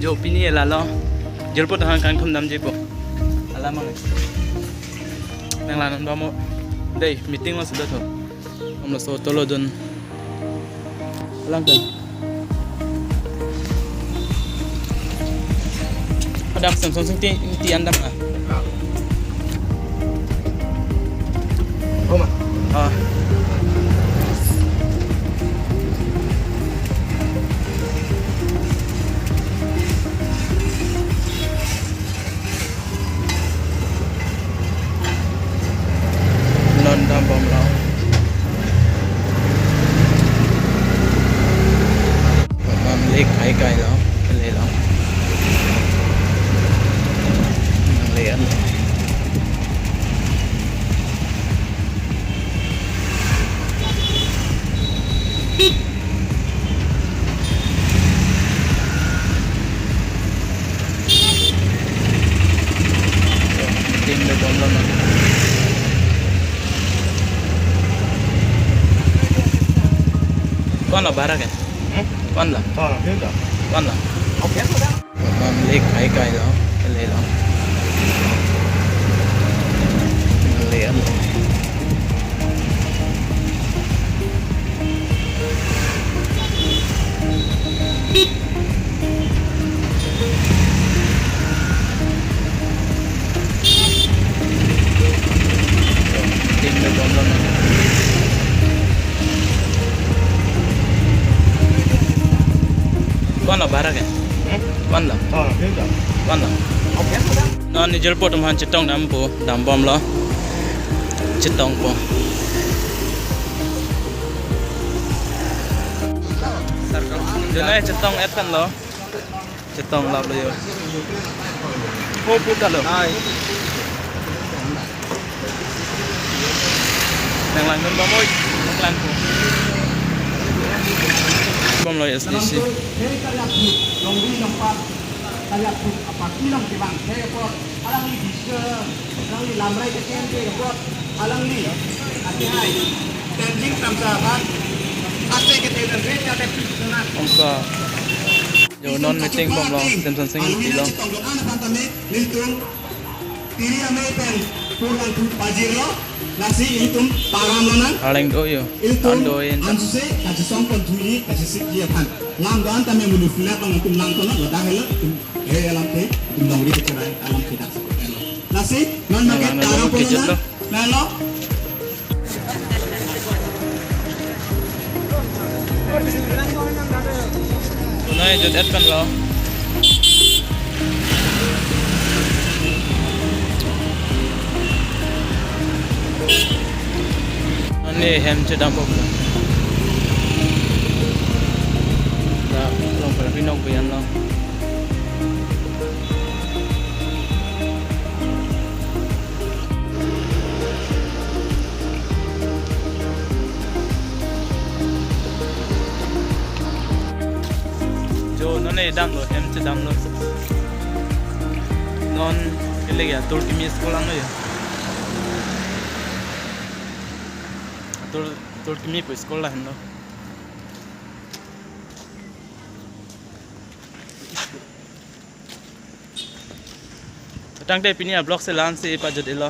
jo pini la lo jel pot hang kan khum dam je po ala mang nang la nan ba mo dei meeting lo sudah tho om lo so tolo don lang kan ada Samsung sing ti andam ah Oma. ah non dam bom lo mam lek kai kai lo le lo nang le an ting le bom lo con là ba ra kìa con là Biết rồi. con là Ok rồi đó. mam lek kai kai lo le lo le an ting le bom lo con là ba ra kìa con là Biết rồi. con là Ok rồi đó. non ni jel potom han chitong dam po dam bom lo chitong po jena chitong et kan lo chitong lo yo ho pu ka lo Hai. nang lang nun ba moy lang po bom lo SDC ông sa yo non meeting bom lo Samsung sing ti lo nasi itum param lona aleng do yo iltum ando en ansuse kasi songkon tuli kasi sikya pan lam dan tame mulu fila pang tum lang kono lo dahela tum alam te tum dongri ke cerai alam kita nasi non make taram kono na lo nay jod et kan lo ani hem che dam bom lo da long para pinok bian lo jo non e dam lo hem che dam lo non ele ya turki mi sekolah no ya turki mi po sekolah no tang de pinia blok se lan se pa jod elo